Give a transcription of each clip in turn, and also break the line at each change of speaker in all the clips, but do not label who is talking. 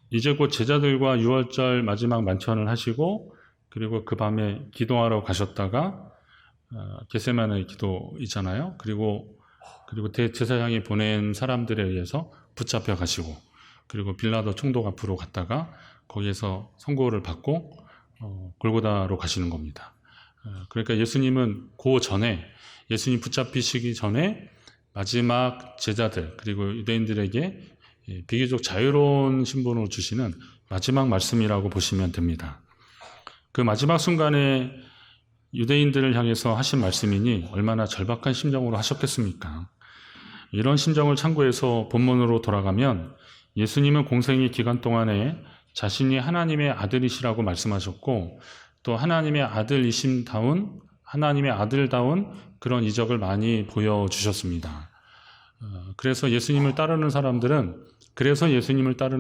이제 곧 제자들과 유월절 마지막 만찬을 하시고 그리고 그 밤에 기도하러 가셨다가 겟세마네 기도 있잖아요. 그리고 대제사장이 보낸 사람들에 의해서 붙잡혀 가시고 그리고 빌라도 총독 앞으로 갔다가 거기에서 선고를 받고 골고다로 가시는 겁니다. 그러니까 예수님은 그 전에 예수님 붙잡히시기 전에 마지막 제자들 그리고 유대인들에게 비교적 자유로운 신분을 주시는 마지막 말씀이라고 보시면 됩니다. 그 마지막 순간에 유대인들을 향해서 하신 말씀이니 얼마나 절박한 심정으로 하셨겠습니까? 이런 심정을 참고해서 본문으로 돌아가면 예수님은 공생의 기간 동안에 자신이 하나님의 아들이시라고 말씀하셨고 또 하나님의 아들이심다운 하나님의 아들다운 그런 이적을 많이 보여주셨습니다. 그래서 예수님을 따르는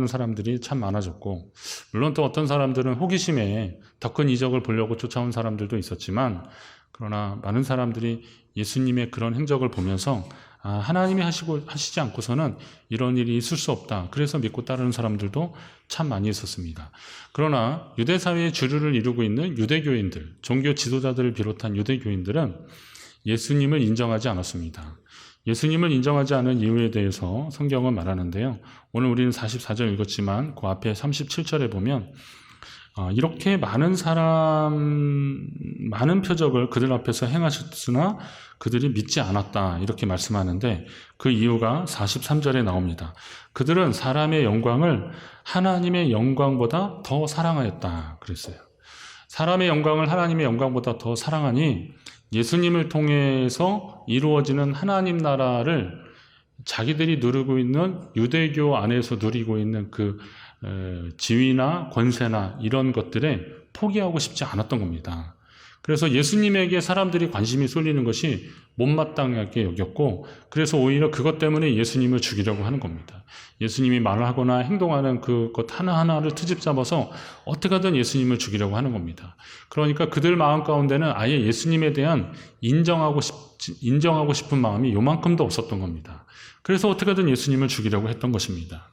사람들이 참 많아졌고 물론 또 어떤 사람들은 호기심에 더 큰 이적을 보려고 쫓아온 사람들도 있었지만 그러나 많은 사람들이 예수님의 그런 행적을 보면서 하나님이 하시지 않고서는 이런 일이 있을 수 없다. 그래서 믿고 따르는 사람들도 참 많이 있었습니다. 그러나 유대사회의 주류를 이루고 있는 유대교인들, 종교 지도자들을 비롯한 유대교인들은 예수님을 인정하지 않았습니다. 예수님을 인정하지 않은 이유에 대해서 성경은 말하는데요. 오늘 우리는 44절 읽었지만 그 앞에 37절에 보면 이렇게 많은 표적을 그들 앞에서 행하셨으나 그들이 믿지 않았다 이렇게 말씀하는데 그 이유가 43절에 나옵니다. 그들은 사람의 영광을 하나님의 영광보다 더 사랑하였다 그랬어요. 사람의 영광을 하나님의 영광보다 더 사랑하니 예수님을 통해서 이루어지는 하나님 나라를 자기들이 누리고 있는 유대교 안에서 누리고 있는 그 지위나 권세나 이런 것들에 포기하고 싶지 않았던 겁니다. 그래서 예수님에게 사람들이 관심이 쏠리는 것이 못마땅하게 여겼고 그래서 오히려 그것 때문에 예수님을 죽이려고 하는 겁니다. 예수님이 말을 하거나 행동하는 그것 하나하나를 트집 잡아서 어떻게든 예수님을 죽이려고 하는 겁니다. 그러니까 그들 마음 가운데는 아예 예수님에 대한 인정하고 싶은 마음이 요만큼도 없었던 겁니다. 그래서 어떻게든 예수님을 죽이려고 했던 것입니다.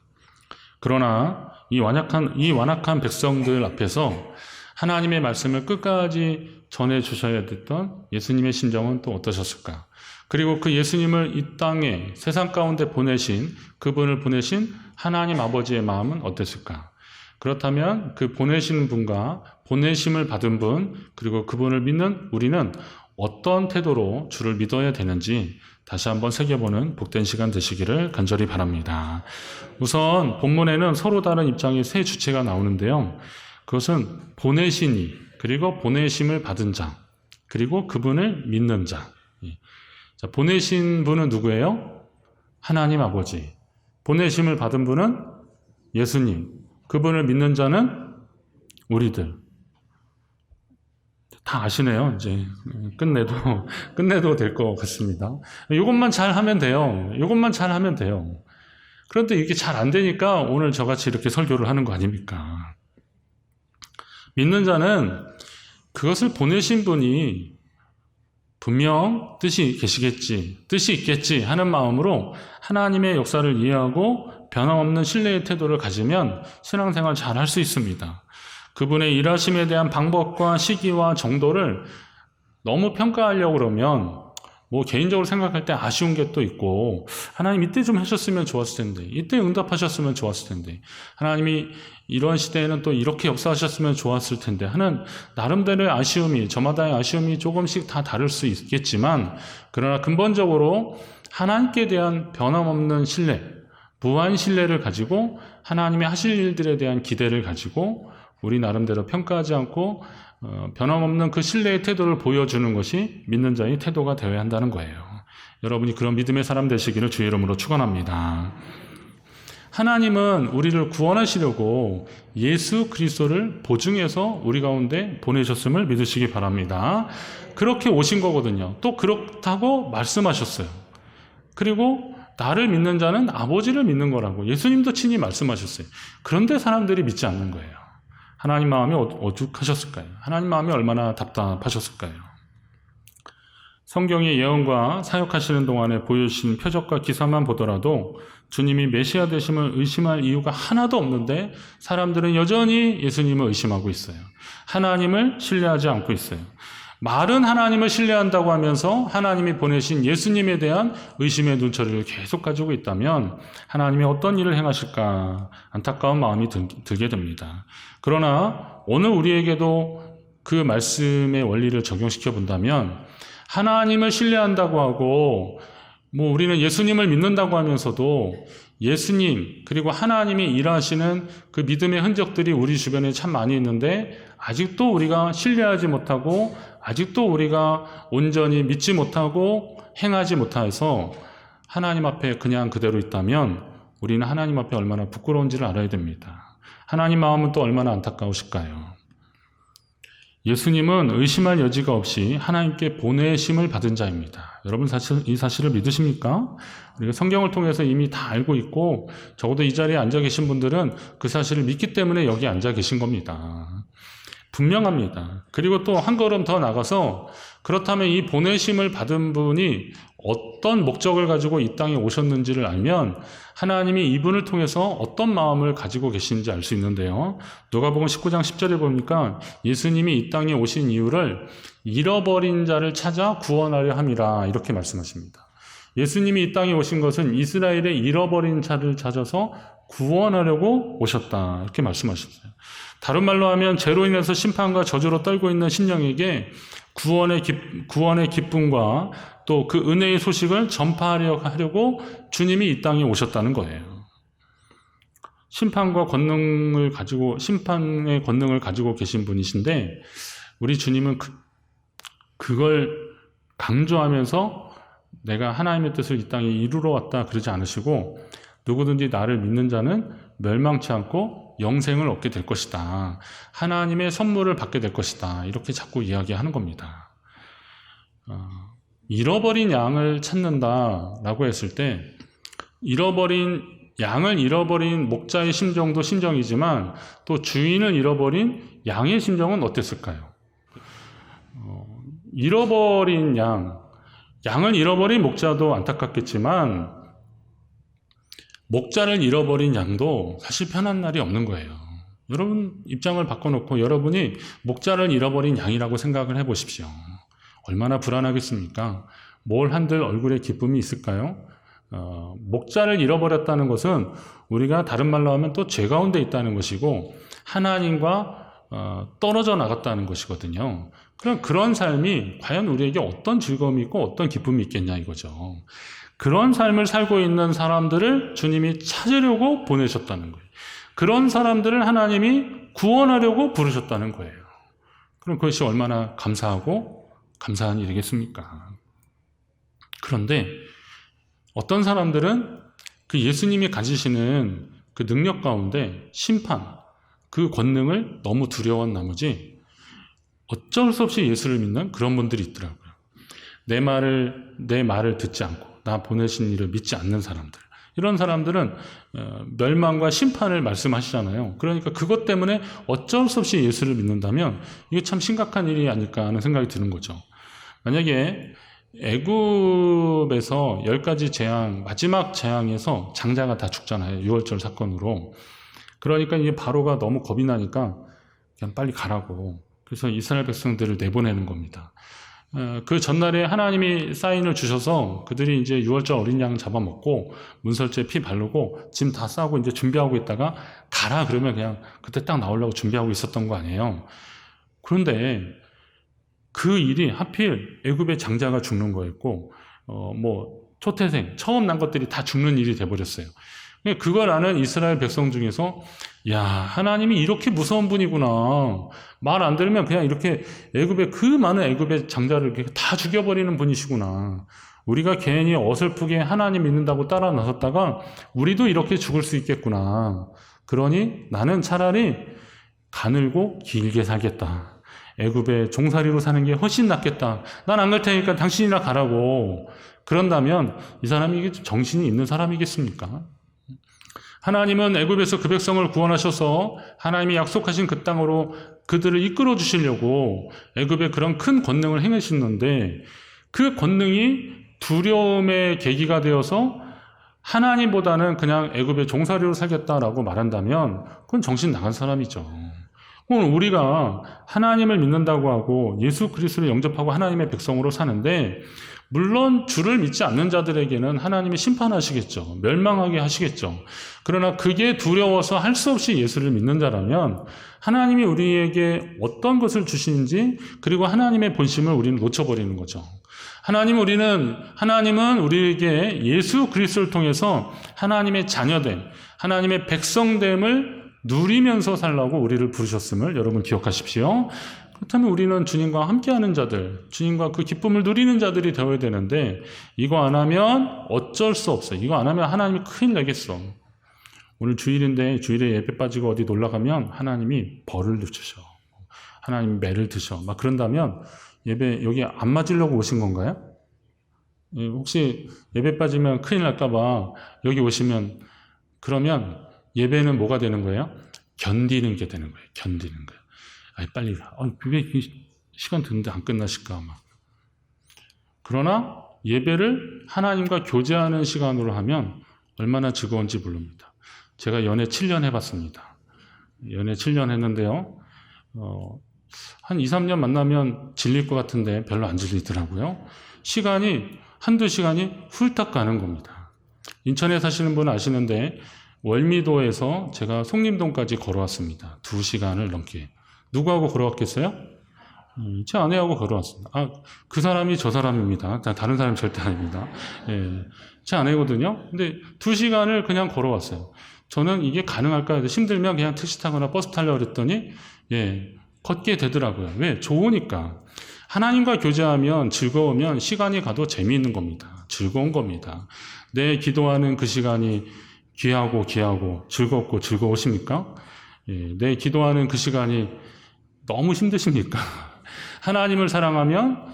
그러나 이 완악한 백성들 앞에서 하나님의 말씀을 끝까지 전해주셔야 됐던 예수님의 심정은 또 어떠셨을까? 그리고 그 예수님을 이 땅에 세상 가운데 그분을 보내신 하나님 아버지의 마음은 어땠을까? 그렇다면 그 보내신 분과 보내심을 받은 분 그리고 그분을 믿는 우리는 어떤 태도로 주를 믿어야 되는지 다시 한번 새겨보는 복된 시간 되시기를 간절히 바랍니다. 우선 본문에는 서로 다른 입장의 세 주체가 나오는데요. 그것은 보내신 이, 그리고 보내심을 받은 자, 그리고 그분을 믿는 자. 자, 보내신 분은 누구예요? 하나님 아버지. 보내심을 받은 분은 예수님. 그분을 믿는 자는 우리들. 다 아시네요. 이제 끝내도 될 것 같습니다. 이것만 잘 하면 돼요. 그런데 이게 잘 안 되니까 오늘 저같이 이렇게 설교를 하는 거 아닙니까? 믿는 자는 그것을 보내신 분이 분명 뜻이 있겠지 하는 마음으로 하나님의 역사를 이해하고 변함없는 신뢰의 태도를 가지면 신앙생활 잘 할 수 있습니다. 그분의 일하심에 대한 방법과 시기와 정도를 너무 평가하려고 그러면 개인적으로 생각할 때 아쉬운 게 또 있고 하나님 이때 좀 하셨으면 좋았을 텐데 이때 응답하셨으면 좋았을 텐데 하나님이 이런 시대에는 또 이렇게 역사하셨으면 좋았을 텐데 하는 나름대로의 아쉬움이 저마다의 아쉬움이 조금씩 다 다를 수 있겠지만 그러나 근본적으로 하나님께 대한 변함없는 신뢰 무한 신뢰를 가지고 하나님의 하실 일들에 대한 기대를 가지고 우리 나름대로 평가하지 않고 변함없는 그 신뢰의 태도를 보여주는 것이 믿는 자의 태도가 되어야 한다는 거예요. 여러분이 그런 믿음의 사람 되시기를 주의 이름으로 축원합니다. 하나님은 우리를 구원하시려고 예수 그리스도를 보증해서 우리 가운데 보내셨음을 믿으시기 바랍니다. 그렇게 오신 거거든요. 또 그렇다고 말씀하셨어요. 그리고 나를 믿는 자는 아버지를 믿는 거라고 예수님도 친히 말씀하셨어요. 그런데 사람들이 믿지 않는 거예요. 하나님 마음이 오죽하셨을까요? 하나님 마음이 얼마나 답답하셨을까요? 성경의 예언과 사역하시는 동안에 보여주신 표적과 기사만 보더라도 주님이 메시아 되심을 의심할 이유가 하나도 없는데 사람들은 여전히 예수님을 의심하고 있어요. 하나님을 신뢰하지 않고 있어요. 말은 하나님을 신뢰한다고 하면서 하나님이 보내신 예수님에 대한 의심의 눈초리를 계속 가지고 있다면 하나님이 어떤 일을 행하실까 안타까운 마음이 들게 됩니다. 그러나 오늘 우리에게도 그 말씀의 원리를 적용시켜 본다면 하나님을 신뢰한다고 하고 우리는 예수님을 믿는다고 하면서도 예수님 그리고 하나님이 일하시는 그 믿음의 흔적들이 우리 주변에 참 많이 있는데 아직도 우리가 신뢰하지 못하고 아직도 우리가 온전히 믿지 못하고 행하지 못해서 하나님 앞에 그냥 그대로 있다면 우리는 하나님 앞에 얼마나 부끄러운지를 알아야 됩니다. 하나님 마음은 또 얼마나 안타까우실까요? 예수님은 의심할 여지가 없이 하나님께 보내심을 받은 자입니다. 여러분 이 사실을 믿으십니까? 우리가 성경을 통해서 이미 다 알고 있고 적어도 이 자리에 앉아 계신 분들은 그 사실을 믿기 때문에 여기 앉아 계신 겁니다. 분명합니다. 그리고 또 한 걸음 더 나가서 그렇다면 이 보내심을 받은 분이 어떤 목적을 가지고 이 땅에 오셨는지를 알면 하나님이 이분을 통해서 어떤 마음을 가지고 계신지 알 수 있는데요. 누가복음 19장 10절에 보니까 예수님이 이 땅에 오신 이유를 잃어버린 자를 찾아 구원하려 함이라 이렇게 말씀하십니다. 예수님이 이 땅에 오신 것은 이스라엘의 잃어버린 자를 찾아서 구원하려고 오셨다 이렇게 말씀하셨어요. 다른 말로 하면 죄로 인해서 심판과 저주로 떨고 있는 심령에게 구원의 기쁨과 또 그 은혜의 소식을 전파하려고 주님이 이 땅에 오셨다는 거예요. 심판의 권능을 가지고 계신 분이신데 우리 주님은 그걸 강조하면서 내가 하나님의 뜻을 이 땅에 이루러 왔다 그러지 않으시고 누구든지 나를 믿는 자는 멸망치 않고 영생을 얻게 될 것이다. 하나님의 선물을 받게 될 것이다. 이렇게 자꾸 이야기하는 겁니다. 잃어버린 양을 찾는다라고 했을 때 양을 잃어버린 목자의 심정도 심정이지만 또 주인을 잃어버린 양의 심정은 어땠을까요? 잃어버린 양을 잃어버린 목자도 안타깝겠지만 목자를 잃어버린 양도 사실 편한 날이 없는 거예요. 여러분 입장을 바꿔놓고 여러분이 목자를 잃어버린 양이라고 생각을 해보십시오. 얼마나 불안하겠습니까? 뭘 한들 얼굴에 기쁨이 있을까요? 목자를 잃어버렸다는 것은 우리가 다른 말로 하면 또 죄 가운데 있다는 것이고 하나님과 떨어져 나갔다는 것이거든요. 그런 삶이 과연 우리에게 어떤 즐거움이 있고 어떤 기쁨이 있겠냐 이거죠. 그런 삶을 살고 있는 사람들을 주님이 찾으려고 보내셨다는 거예요. 그런 사람들을 하나님이 구원하려고 부르셨다는 거예요. 그럼 그것이 얼마나 감사한 일이겠습니까? 그런데 어떤 사람들은 그 예수님이 가지시는 그 능력 가운데 심판, 그 권능을 너무 두려워한 나머지 어쩔 수 없이 예수를 믿는 그런 분들이 있더라고요. 내 말을 듣지 않고 나 보내신 일을 믿지 않는 사람들. 이런 사람들은 멸망과 심판을 말씀하시잖아요. 그러니까 그것 때문에 어쩔 수 없이 예수를 믿는다면 이게 참 심각한 일이 아닐까 하는 생각이 드는 거죠. 만약에 애굽에서 10가지 재앙, 마지막 재앙에서 장자가 다 죽잖아요. 유월절 사건으로. 그러니까 이게 바로가 너무 겁이 나니까 그냥 빨리 가라고. 그래서 이스라엘 백성들을 내보내는 겁니다. 그 전날에 하나님이 사인을 주셔서 그들이 이제 유월절 어린 양 잡아먹고 문설주에 피 바르고 짐 다 싸고 이제 준비하고 있다가 가라 그러면 그냥 그때 딱 나오려고 준비하고 있었던 거 아니에요. 그런데 그 일이 하필 애굽의 장자가 죽는 거였고 초태생 처음 난 것들이 다 죽는 일이 돼버렸어요. 그걸 아는 이스라엘 백성 중에서 야 하나님이 이렇게 무서운 분이구나. 말 안 들으면 그냥 이렇게 그 많은 애굽의 장자를 이렇게 다 죽여버리는 분이시구나. 우리가 괜히 어설프게 하나님 믿는다고 따라 나섰다가 우리도 이렇게 죽을 수 있겠구나. 그러니 나는 차라리 가늘고 길게 살겠다. 애굽의 종살이로 사는 게 훨씬 낫겠다. 난 안 갈 테니까 당신이나 가라고. 그런다면 이 사람이 이게 정신이 있는 사람이겠습니까? 하나님은 애굽에서 그 백성을 구원하셔서 하나님이 약속하신 그 땅으로 그들을 이끌어 주시려고 애굽에 그런 큰 권능을 행하셨는데 그 권능이 두려움의 계기가 되어서 하나님보다는 그냥 애굽의 종살이로 살겠다라고 말한다면 그건 정신 나간 사람이죠. 오늘 우리가 하나님을 믿는다고 하고 예수 그리스도를 영접하고 하나님의 백성으로 사는데, 물론 주를 믿지 않는 자들에게는 하나님이 심판하시겠죠. 멸망하게 하시겠죠. 그러나 그게 두려워서 할 수 없이 예수를 믿는 자라면 하나님이 우리에게 어떤 것을 주시는지, 그리고 하나님의 본심을 우리는 놓쳐버리는 거죠. 하나님은 우리에게 예수 그리스도를 통해서 하나님의 자녀됨, 하나님의 백성됨을 누리면서 살라고 우리를 부르셨음을 여러분 기억하십시오. 그렇다면 우리는 주님과 함께하는 자들, 주님과 그 기쁨을 누리는 자들이 되어야 되는데, 이거 안 하면 어쩔 수 없어요. 이거 안 하면 하나님이 큰일 내겠어. 오늘 주일인데 주일에 예배 빠지고 어디 놀러 가면 하나님이 벌을 주셔. 하나님이 매를 드셔. 막 그런다면 예배 여기 안 맞으려고 오신 건가요? 혹시 예배 빠지면 큰일 날까 봐 여기 오시면, 그러면 예배는 뭐가 되는 거예요? 견디는 게 되는 거예요. 견디는 거예요. 아니 빨리 왜 시간 듣는데 안 끝나실까 막. 그러나 예배를 하나님과 교제하는 시간으로 하면 얼마나 즐거운지 모릅니다. 제가 연애 7년 해봤습니다. 연애 7년 했는데요. 한 2, 3년 만나면 질릴 것 같은데 별로 안 질리더라고요. 시간이 한두 시간이 훌딱 가는 겁니다. 인천에 사시는 분은 아시는데 월미도에서 제가 송림동까지 걸어왔습니다. 2시간을 넘게. 누구하고 걸어왔겠어요? 제 아내하고 걸어왔습니다. 그 사람이 저 사람입니다. 다른 사람이 절대 아닙니다. 제 아내거든요. 근데 2시간을 그냥 걸어왔어요. 저는 이게 가능할까 해서 힘들면 그냥 택시 타거나 버스 타려고 그랬더니 걷게 되더라고요. 왜? 좋으니까. 하나님과 교제하면 즐거우면 시간이 가도 재미있는 겁니다. 즐거운 겁니다. 내 기도하는 그 시간이 귀하고 즐겁고 즐거우십니까? 내 기도하는 그 시간이 너무 힘드십니까? 하나님을 사랑하면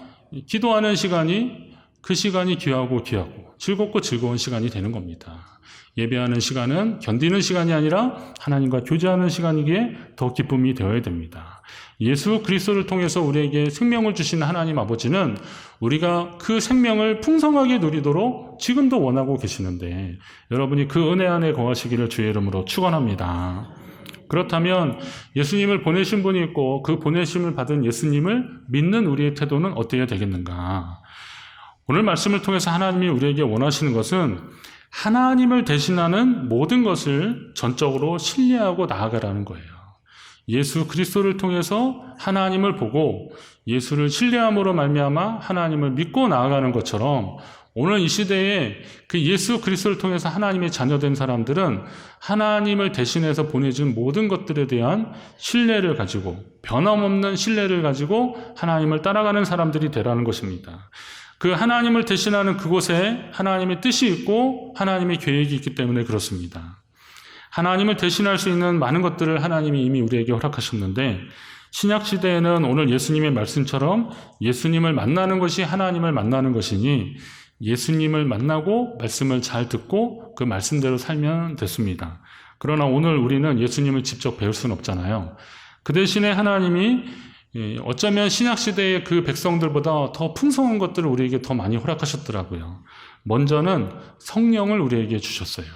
기도하는 시간이, 그 시간이 귀하고 즐겁고 즐거운 시간이 되는 겁니다. 예배하는 시간은 견디는 시간이 아니라 하나님과 교제하는 시간이기에 더 기쁨이 되어야 됩니다. 예수 그리스도를 통해서 우리에게 생명을 주신 하나님 아버지는 우리가 그 생명을 풍성하게 누리도록 지금도 원하고 계시는데, 여러분이 그 은혜 안에 거하시기를 주의 이름으로 축원합니다. 그렇다면 예수님을 보내신 분이 있고 그 보내심을 받은 예수님을 믿는 우리의 태도는 어때야 되겠는가? 오늘 말씀을 통해서 하나님이 우리에게 원하시는 것은 하나님을 대신하는 모든 것을 전적으로 신뢰하고 나아가라는 거예요. 예수 그리스도를 통해서 하나님을 보고 예수를 신뢰함으로 말미암아 하나님을 믿고 나아가는 것처럼, 오늘 이 시대에 그 예수 그리스도를 통해서 하나님의 자녀된 사람들은 하나님을 대신해서 보내준 모든 것들에 대한 신뢰를 가지고, 변함없는 신뢰를 가지고 하나님을 따라가는 사람들이 되라는 것입니다. 그 하나님을 대신하는 그곳에 하나님의 뜻이 있고 하나님의 계획이 있기 때문에 그렇습니다. 하나님을 대신할 수 있는 많은 것들을 하나님이 이미 우리에게 허락하셨는데, 신약시대에는 오늘 예수님의 말씀처럼 예수님을 만나는 것이 하나님을 만나는 것이니 예수님을 만나고 말씀을 잘 듣고 그 말씀대로 살면 됐습니다. 그러나 오늘 우리는 예수님을 직접 배울 수는 없잖아요. 그 대신에 하나님이 어쩌면 신약시대의 그 백성들보다 더 풍성한 것들을 우리에게 더 많이 허락하셨더라고요. 먼저는 성령을 우리에게 주셨어요.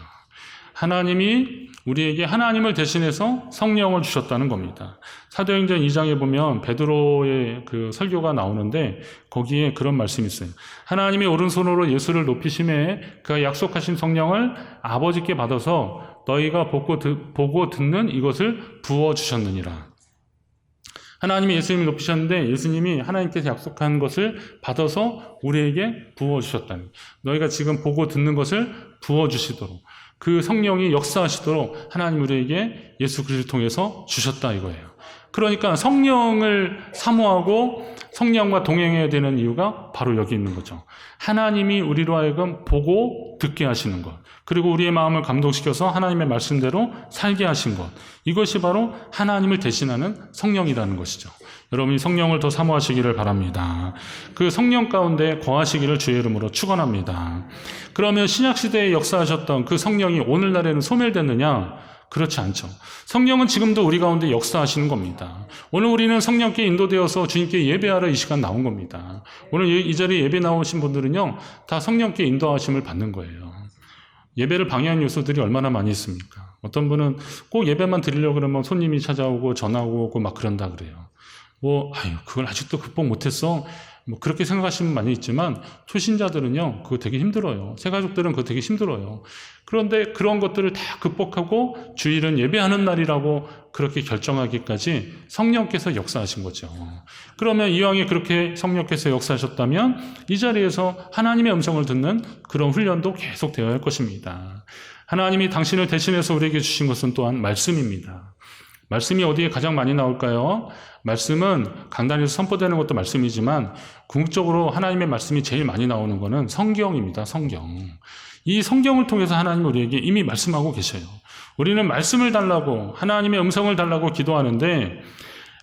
하나님이 우리에게 하나님을 대신해서 성령을 주셨다는 겁니다. 사도행전 2장에 보면 베드로의 그 설교가 나오는데 거기에 그런 말씀이 있어요. 하나님이 오른손으로 예수를 높이심에 그가 약속하신 성령을 아버지께 받아서 너희가 보고 듣는 이것을 부어주셨느니라. 하나님이 예수님을 높이셨는데 예수님이 하나님께서 약속한 것을 받아서 우리에게 부어주셨다니, 너희가 지금 보고 듣는 것을 부어주시도록, 그 성령이 역사하시도록 하나님 우리에게 예수 그리스도를 통해서 주셨다 이거예요. 그러니까 성령을 사모하고 성령과 동행해야 되는 이유가 바로 여기 있는 거죠. 하나님이 우리로 하여금 보고 듣게 하시는 것, 그리고 우리의 마음을 감동시켜서 하나님의 말씀대로 살게 하신 것, 이것이 바로 하나님을 대신하는 성령이라는 것이죠. 여러분이 성령을 더 사모하시기를 바랍니다. 그 성령 가운데 거하시기를 주의 이름으로 축원합니다. 그러면 신약시대에 역사하셨던 그 성령이 오늘날에는 소멸됐느냐? 그렇지 않죠. 성령은 지금도 우리 가운데 역사하시는 겁니다. 오늘 우리는 성령께 인도되어서 주님께 예배하러 이 시간 나온 겁니다. 오늘 이 자리에 예배 나오신 분들은요, 다 성령께 인도하심을 받는 거예요. 예배를 방해하는 요소들이 얼마나 많이 있습니까? 어떤 분은 꼭 예배만 드리려고 그러면 손님이 찾아오고 전화 오고 막 그런다 그래요. 그걸 아직도 극복 못했어? 그렇게 생각하시는 분 많이 있지만, 초신자들은요, 그거 되게 힘들어요. 새가족들은 그거 되게 힘들어요. 그런데 그런 것들을 다 극복하고 주일은 예배하는 날이라고 그렇게 결정하기까지 성령께서 역사하신 거죠. 그러면 이왕에 그렇게 성령께서 역사하셨다면 이 자리에서 하나님의 음성을 듣는 그런 훈련도 계속 되어야 할 것입니다. 하나님이 당신을 대신해서 우리에게 주신 것은 또한 말씀입니다. 말씀이 어디에 가장 많이 나올까요? 말씀은 강단에서 선포되는 것도 말씀이지만 궁극적으로 하나님의 말씀이 제일 많이 나오는 것은 성경입니다. 성경. 이 성경을 통해서 하나님은 우리에게 이미 말씀하고 계셔요. 우리는 말씀을 달라고, 하나님의 음성을 달라고 기도하는데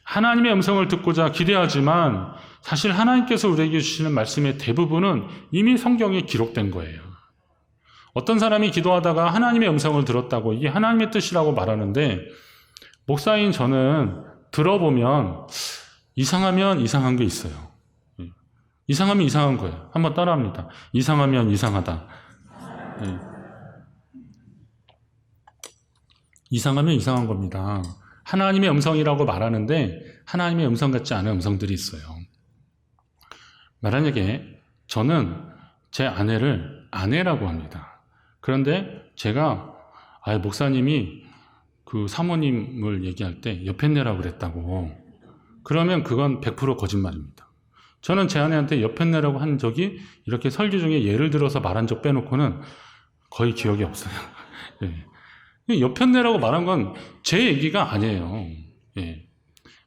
하나님의 음성을 듣고자 기대하지만 사실 하나님께서 우리에게 주시는 말씀의 대부분은 이미 성경에 기록된 거예요. 어떤 사람이 기도하다가 하나님의 음성을 들었다고 이게 하나님의 뜻이라고 말하는데, 목사인 저는 들어보면 이상하면 이상한 게 있어요. 이상하면 이상한 거예요. 한번 따라합니다. 이상하면 이상하다. 이상하면 이상한 겁니다. 하나님의 음성이라고 말하는데 하나님의 음성 같지 않은 음성들이 있어요. 만약에 저는 제 아내를 아내라고 합니다. 그런데 제가 목사님이 그 사모님을 얘기할 때 여편네라고 그랬다고, 그러면 그건 100% 거짓말입니다. 저는 제 아내한테 여편네라고 한 적이 이렇게 설교 중에 예를 들어서 말한 적 빼놓고는 거의 기억이 없어요. 여편네라고 말한 건 제 얘기가 아니에요.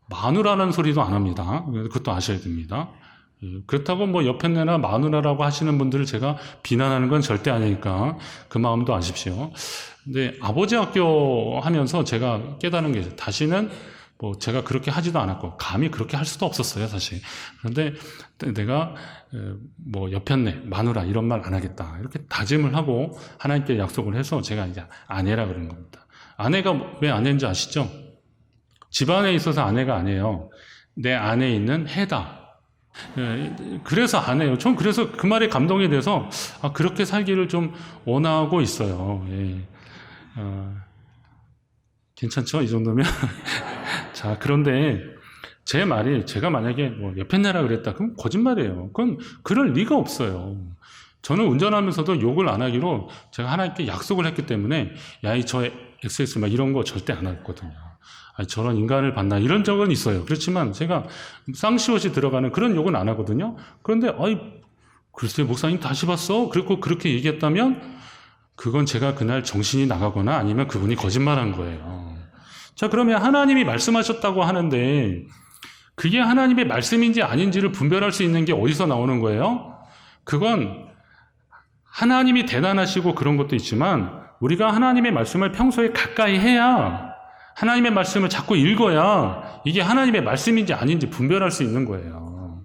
마누라라는 소리도 안 합니다. 그것도 아셔야 됩니다. 그렇다고 여편네나 마누라라고 하시는 분들을 제가 비난하는 건 절대 아니니까 그 마음도 아십시오. 근데 아버지 학교 하면서 제가 깨달은 게 다시는 제가 그렇게 하지도 않았고 감히 그렇게 할 수도 없었어요, 사실. 그런데 내가 여편네, 마누라 이런 말 안 하겠다 이렇게 다짐을 하고 하나님께 약속을 해서 제가 이제 아내라 그런 겁니다. 아내가 왜 아내인지 아시죠? 집안에 있어서 아내가 아니에요. 내 안에 있는 해다. 그래서 아내예요. 전 그래서 그 말에 감동이 돼서 그렇게 살기를 좀 원하고 있어요. 괜찮죠? 이 정도면? 자, 그런데 제 말이, 제가 만약에 여편네라 그랬다, 그럼 거짓말이에요. 그건 그럴 리가 없어요. 저는 운전하면서도 욕을 안 하기로 제가 하나님께 약속을 했기 때문에, 저 XS 막 이런 거 절대 안 했거든요. 저런 인간을 봤나, 이런 적은 있어요. 그렇지만 제가 쌍시옷이 들어가는 그런 욕은 안 하거든요. 그런데, 글쎄, 목사님 다시 봤어? 그리고 그렇게 얘기했다면, 그건 제가 그날 정신이 나가거나 아니면 그분이 거짓말한 거예요. 자, 그러면 하나님이 말씀하셨다고 하는데 그게 하나님의 말씀인지 아닌지를 분별할 수 있는 게 어디서 나오는 거예요? 그건 하나님이 대단하시고 그런 것도 있지만 우리가 하나님의 말씀을 평소에 가까이 해야, 하나님의 말씀을 자꾸 읽어야 이게 하나님의 말씀인지 아닌지 분별할 수 있는 거예요.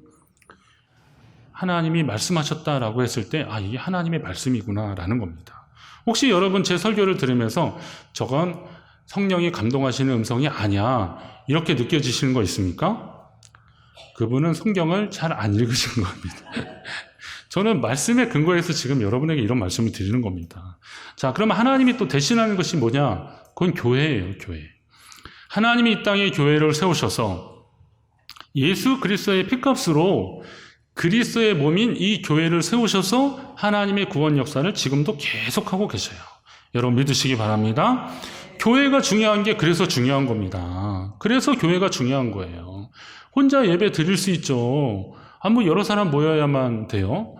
하나님이 말씀하셨다라고 했을 때 이게 하나님의 말씀이구나라는 겁니다. 혹시 여러분 제 설교를 들으면서 저건 성령이 감동하시는 음성이 아니야 이렇게 느껴지시는 거 있습니까? 그분은 성경을 잘 안 읽으신 겁니다. 저는 말씀에 근거해서 지금 여러분에게 이런 말씀을 드리는 겁니다. 자, 그러면 하나님이 또 대신하는 것이 뭐냐? 그건 교회예요, 교회. 하나님이 이 땅에 교회를 세우셔서 예수 그리스도의 피값으로 그리스도의 몸인 이 교회를 세우셔서 하나님의 구원 역사를 지금도 계속하고 계셔요. 여러분 믿으시기 바랍니다. 교회가 중요한 게 그래서 중요한 겁니다. 그래서 교회가 중요한 거예요. 혼자 예배 드릴 수 있죠. 여러 사람 모여야만 돼요.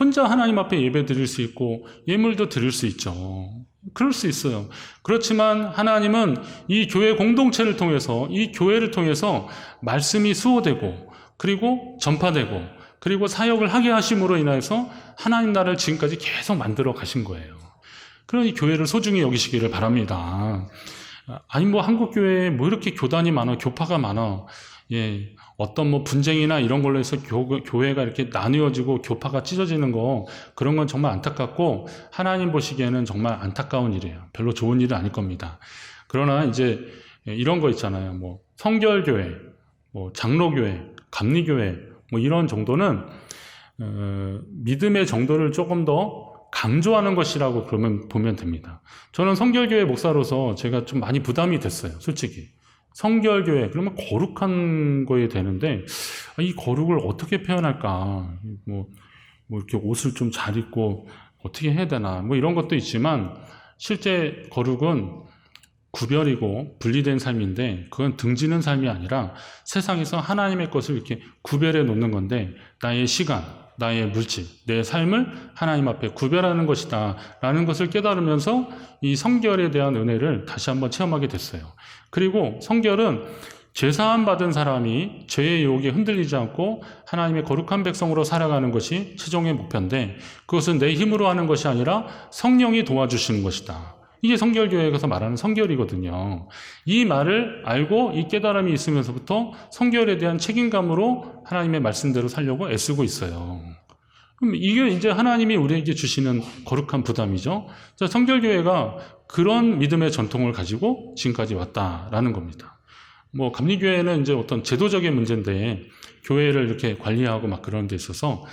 혼자 하나님 앞에 예배 드릴 수 있고 예물도 드릴 수 있죠. 그럴 수 있어요. 그렇지만 하나님은 이 교회 공동체를 통해서, 이 교회를 통해서 말씀이 수호되고 그리고 전파되고 그리고 사역을 하게 하심으로 인해서 하나님 나라를 지금까지 계속 만들어 가신 거예요. 그러니 교회를 소중히 여기시기를 바랍니다. 한국교회에 이렇게 교단이 많아, 교파가 많아. 예, 어떤 뭐 분쟁이나 이런 걸로 해서 교회가 이렇게 나뉘어지고 교파가 찢어지는 거, 그런 건 정말 안타깝고, 하나님 보시기에는 정말 안타까운 일이에요. 별로 좋은 일은 아닐 겁니다. 그러나 이제 이런 거 있잖아요. 뭐 성결교회, 뭐 장로교회, 감리교회, 뭐 이런 정도는 믿음의 정도를 조금 더 강조하는 것이라고 그러면 보면 됩니다. 저는 성결교회 목사로서 제가 좀 많이 부담이 됐어요, 솔직히. 성결교회, 그러면 거룩한 거에 되는데, 이 거룩을 어떻게 표현할까? 뭐 이렇게 옷을 좀 잘 입고 어떻게 해야 되나? 뭐 이런 것도 있지만, 실제 거룩은 구별이고 분리된 삶인데, 그건 등지는 삶이 아니라 세상에서 하나님의 것을 이렇게 구별해 놓는 건데, 나의 시간, 나의 물질, 내 삶을 하나님 앞에 구별하는 것이다 라는 것을 깨달으면서 이 성결에 대한 은혜를 다시 한번 체험하게 됐어요. 그리고 성결은 죄사함 받은 사람이 죄의 유혹에 흔들리지 않고 하나님의 거룩한 백성으로 살아가는 것이 최종의 목표인데, 그것은 내 힘으로 하는 것이 아니라 성령이 도와주시는 것이다. 이게 성결교회에서 말하는 성결이거든요. 이 말을 알고 이 깨달음이 있으면서부터 성결에 대한 책임감으로 하나님의 말씀대로 살려고 애쓰고 있어요. 그럼 이게 이제 하나님이 우리에게 주시는 거룩한 부담이죠. 성결교회가 그런 믿음의 전통을 가지고 지금까지 왔다라는 겁니다. 뭐 감리교회는 이제 어떤 제도적인 문제인데, 교회를 이렇게 관리하고 막 그런 데 있어서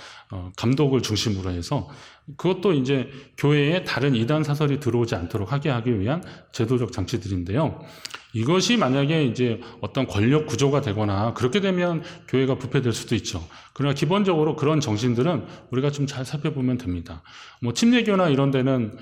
감독을 중심으로 해서, 그것도 이제 교회에 다른 이단 사설이 들어오지 않도록 하기 위한 제도적 장치들인데요. 이것이 만약에 이제 어떤 권력 구조가 되거나 그렇게 되면 교회가 부패될 수도 있죠. 그러나 기본적으로 그런 정신들은 우리가 좀 잘 살펴보면 됩니다. 뭐 침례교나 이런 데는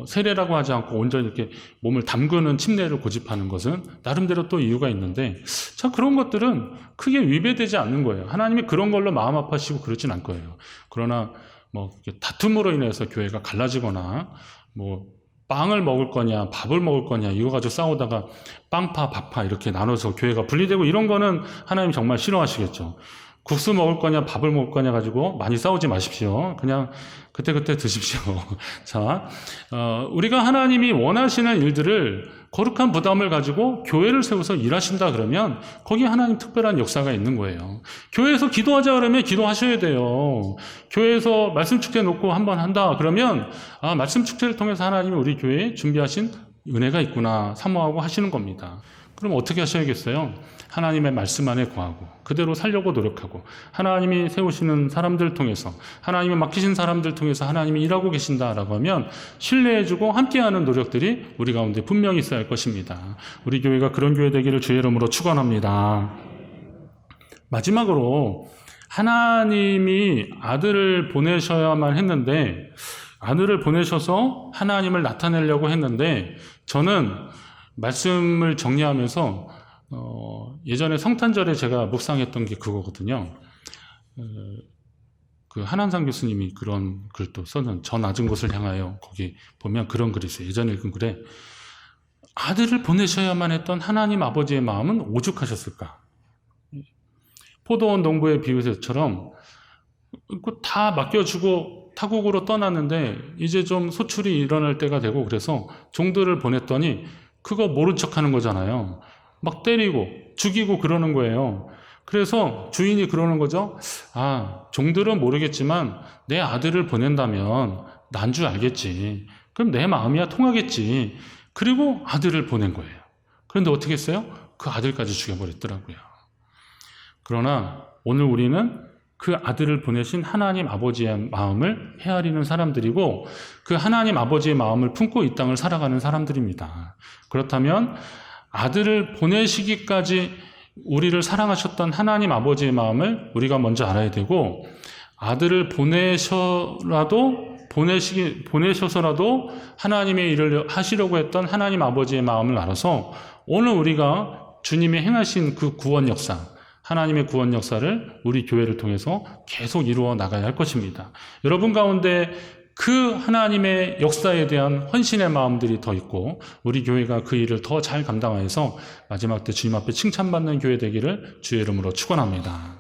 세례라고 하지 않고 온전히 이렇게 몸을 담그는 침례를 고집하는 것은 나름대로 또 이유가 있는데, 자, 그런 것들은 크게 위배되지 않는 거예요. 하나님이 그런 걸로 마음 아파하시고 그러진 않을 거예요. 그러나 뭐 다툼으로 인해서 교회가 갈라지거나, 뭐 빵을 먹을 거냐 밥을 먹을 거냐 이거 가지고 싸우다가 빵파 밥파 이렇게 나눠서 교회가 분리되고, 이런 거는 하나님 정말 싫어하시겠죠. 국수 먹을 거냐 밥을 먹을 거냐 가지고 많이 싸우지 마십시오. 그냥 그때그때 드십시오. 자, 우리가 하나님이 원하시는 일들을 거룩한 부담을 가지고 교회를 세워서 일하신다 그러면 거기에 하나님 특별한 역사가 있는 거예요. 교회에서 기도하자 그러면 기도하셔야 돼요. 교회에서 말씀 축제 놓고 한번 한다 그러면, 말씀 축제를 통해서 하나님이 우리 교회에 준비하신 은혜가 있구나 사모하고 하시는 겁니다. 그럼 어떻게 하셔야겠어요? 하나님의 말씀 안에 구하고 그대로 살려고 노력하고, 하나님이 세우시는 사람들 통해서, 하나님이 맡기신 사람들 통해서 하나님이 일하고 계신다라고 하면 신뢰해주고 함께하는 노력들이 우리 가운데 분명히 있어야 할 것입니다. 우리 교회가 그런 교회 되기를 주의 이름으로 축원합니다. 마지막으로, 하나님이 아들을 보내셔야만 했는데, 아들을 보내셔서 하나님을 나타내려고 했는데, 저는 말씀을 정리하면서 예전에 성탄절에 제가 묵상했던 게 그거거든요. 그 한한상 교수님이 그런 글도 써는 저 낮은 곳을 향하여, 거기 보면 그런 글이 있어요. 예전에 읽은 글에, 아들을 보내셔야만 했던 하나님 아버지의 마음은 오죽하셨을까. 포도원 농부의 비유처럼 다 맡겨주고 타국으로 떠났는데 이제 좀 소출이 일어날 때가 되고, 그래서 종들을 보냈더니 그거 모른 척하는 거잖아요. 막 때리고 죽이고 그러는 거예요. 그래서 주인이 그러는 거죠. 종들은 모르겠지만 내 아들을 보낸다면 난 줄 알겠지. 그럼 내 마음이야 통하겠지. 그리고 아들을 보낸 거예요. 그런데 어떻게 했어요? 그 아들까지 죽여버렸더라고요. 그러나 오늘 우리는 그 아들을 보내신 하나님 아버지의 마음을 헤아리는 사람들이고, 그 하나님 아버지의 마음을 품고 이 땅을 살아가는 사람들입니다. 그렇다면 아들을 보내시기까지 우리를 사랑하셨던 하나님 아버지의 마음을 우리가 먼저 알아야 되고, 아들을 보내셔서라도 하나님의 일을 하시려고 했던 하나님 아버지의 마음을 알아서 오늘 우리가 주님이 행하신 그 구원 역사, 하나님의 구원 역사를 우리 교회를 통해서 계속 이루어 나가야 할 것입니다. 여러분 가운데 그 하나님의 역사에 대한 헌신의 마음들이 더 있고, 우리 교회가 그 일을 더 잘 감당하여서 마지막 때 주님 앞에 칭찬받는 교회 되기를 주의 이름으로 축원합니다.